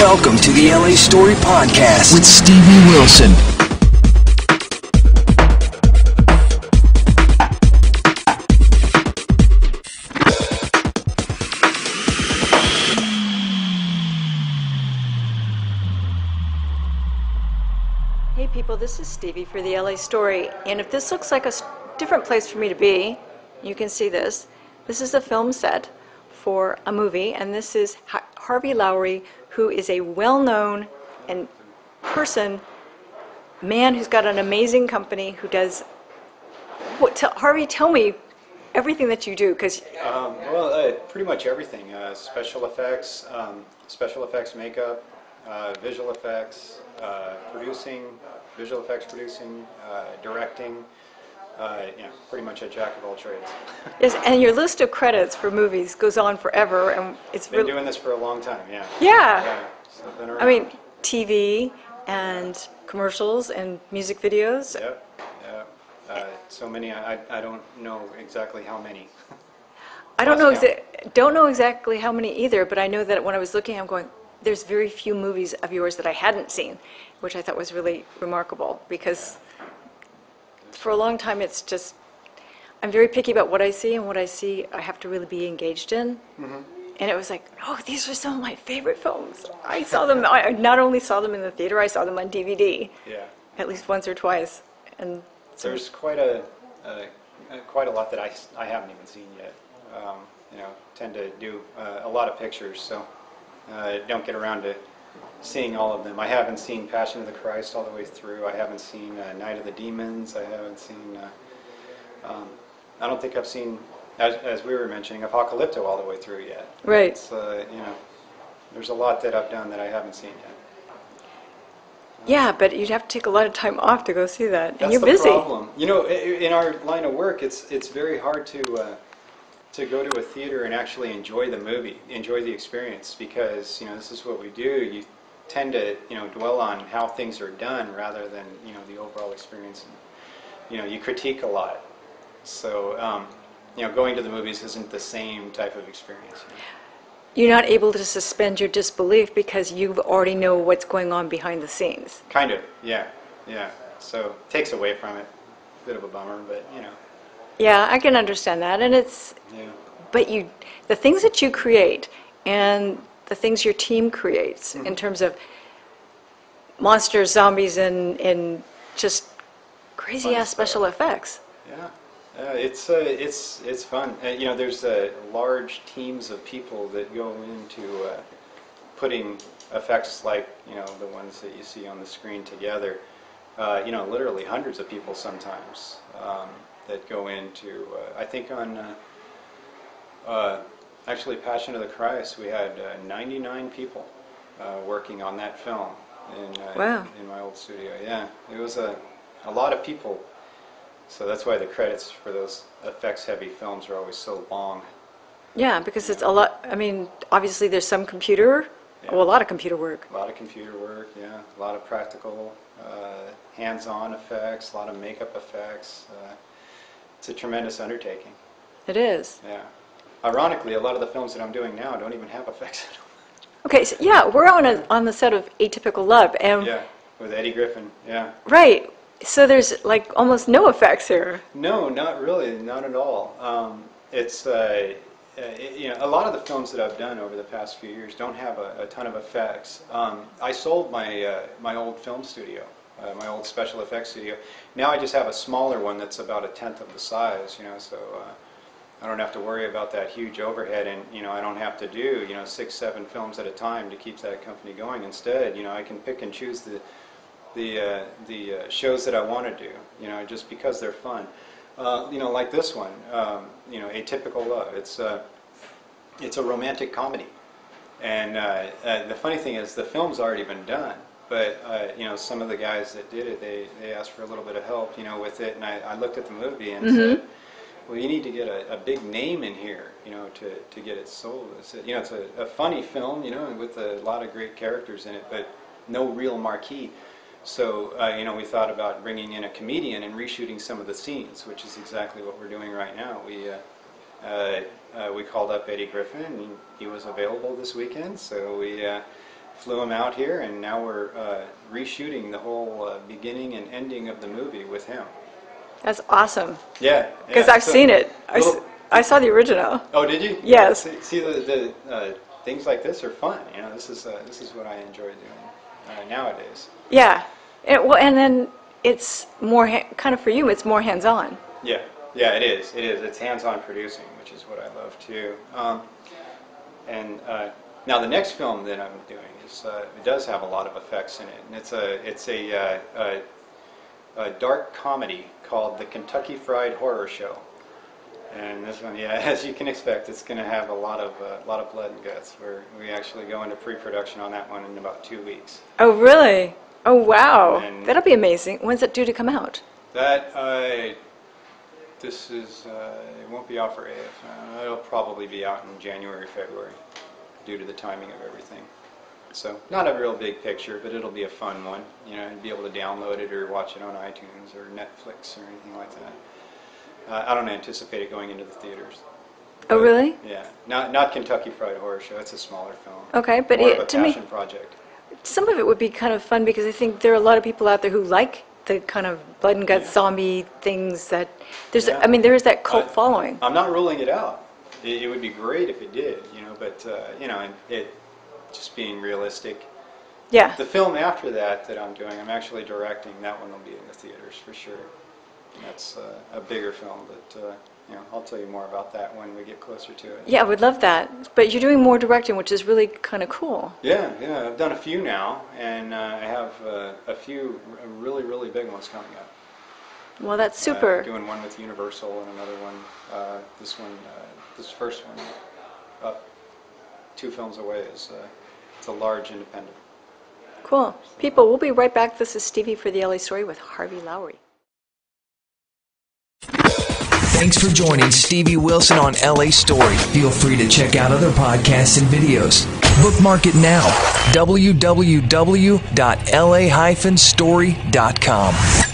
Welcome to the LA Story Podcast with Stevie Wilson. Hey people, this is Stevie for the LA Story, and if this looks like a different place for me to be, you can see this. This is a film set for a movie, and this is Harvey Lowry, who is a well-known and man who's got an amazing company who does. Harvey, tell me everything that you do, because pretty much everything. Special effects makeup, visual effects, producing, directing. Pretty much a jack of all trades. Yes, and your list of credits for movies goes on forever, and it's been doing this for a long time. Yeah. Yeah. So I've been around. I mean, TV and commercials and music videos. Yep. So many. I don't know exactly how many. I don't know exactly how many either, but I know that when I was looking, I'm going, there's very few movies of yours that I hadn't seen, which I thought was really remarkable, because for a long time it's just, I'm very picky about what I see, and what I see I have to really be engaged in. Mm-hmm. And it was like, oh, these are some of my favorite films. I saw them, I not only saw them in the theater, I saw them on DVD. Yeah. At least once or twice. And so there's quite a lot that I haven't even seen yet. Tend to do a lot of pictures, so don't get around to seeing all of them. I haven't seen Passion of the Christ all the way through. I haven't seen Night of the Demons. I haven't seen. I don't think I've seen, as we were mentioning, Apocalypto all the way through yet. Right. It's, there's a lot that I've done that I haven't seen yet. Yeah, but you'd have to take a lot of time off to go see that, and you're busy. That's the problem. In our line of work, it's very hard to go to a theater and actually enjoy the movie, enjoy the experience, because this is what we do. You tend to dwell on how things are done rather than the overall experience. And, you critique a lot, so going to the movies isn't the same type of experience. You're not able to suspend your disbelief because you already know what's going on behind the scenes. Kind of, yeah. So it takes away from it. Bit of a bummer, but Yeah, I can understand that, and it's. Yeah. But the things that you create and the things your team creates, mm-hmm. in terms of monsters, zombies, and just crazy ass special effects. Yeah. It's fun. There's large teams of people that go into putting effects like the ones that you see on the screen together. Literally hundreds of people sometimes that go into. I think on actually Passion of the Christ, we had 99 people working on that film in my old studio. Yeah, it was a lot of people. So that's why the credits for those effects-heavy films are always so long. Yeah, because it's a lot. I mean, obviously there's some computer, a lot of computer work. A lot of computer work, yeah. A lot of practical, hands-on effects, a lot of makeup effects. It's a tremendous undertaking. It is. Yeah. Ironically, a lot of the films that I'm doing now don't even have effects in them. Okay, so we're on the set of Atypical Love, and with Eddie Griffin, right. So there's like almost no effects here. No, not really, not at all. It's a lot of the films that I've done over the past few years don't have a ton of effects. I sold my old film studio, my old special effects studio. Now I just have a smaller one that's about 1/10 of the size. So I don't have to worry about that huge overhead, and I don't have to do 6, 7 films at a time to keep that company going. Instead, I can pick and choose the shows that I want to do, just because they're fun. Like this one, Atypical Love. It's a romantic comedy, and the funny thing is the film's already been done, but some of the guys that did it, they asked for a little bit of help, with it, and I looked at the movie and mm-hmm. said, well, you need to get a big name in here, to get it sold. It's a funny film, with a lot of great characters in it, but no real marquee. So, we thought about bringing in a comedian and reshooting some of the scenes, which is exactly what we're doing right now. We called up Eddie Griffin, and he was available this weekend, so we flew him out here, and now we're reshooting the whole beginning and ending of the movie with him. That's awesome. Yeah. Because I've seen it. I saw the original. Oh, did you? Yes. See the things like this are fun. You know, this is what I enjoy doing nowadays. Yeah. And then it's more kind of for you. It's more hands-on. Yeah. Yeah, it is. It is. It's hands-on producing, which is what I love too. Now the next film that I'm doing is it does have a lot of effects in it, and it's a dark comedy called The Kentucky Fried Horror Show. And this one, yeah, as you can expect, it's going to have a lot of blood and guts. We actually go into pre-production on that one in about 2 weeks. Oh, really? Oh, wow. And that'll be amazing. When's it due to come out? That this is it won't be out for AF. It'll probably be out in January, February, due to the timing of everything. So not a real big picture, but it'll be a fun one. You know, and be able to download it or watch it on iTunes or Netflix or anything like that. I don't anticipate it going into the theaters. Oh, really? Yeah, not Kentucky Fried Horror Show. It's a smaller film. Okay, but more of a to me, passion project. some of it would be kind of fun because I think there are a lot of people out there who like the kind of blood and guts zombie things that there's. Yeah. I mean, there is that cult following. I'm not ruling it out. It would be great if it did, you know. But you know, and it just being realistic. Yeah. The film after that I'm doing, I'm actually directing. That one will be in the theaters for sure. And that's a bigger film, but you know, I'll tell you more about that when we get closer to it. Yeah, I would love that. But you're doing more directing, which is really kind of cool. Yeah, I've done a few now, and I have a few really, really big ones coming up. Well, that's super. Doing one with Universal and another one. This first one, up 2 films away, it's a large independent. Cool. People, we'll be right back. This is Stevie for the LA Story with Harvey Lowry. Thanks for joining Stevie Wilson on LA Story. Feel free to check out other podcasts and videos. Bookmark it now. www.la-story.com.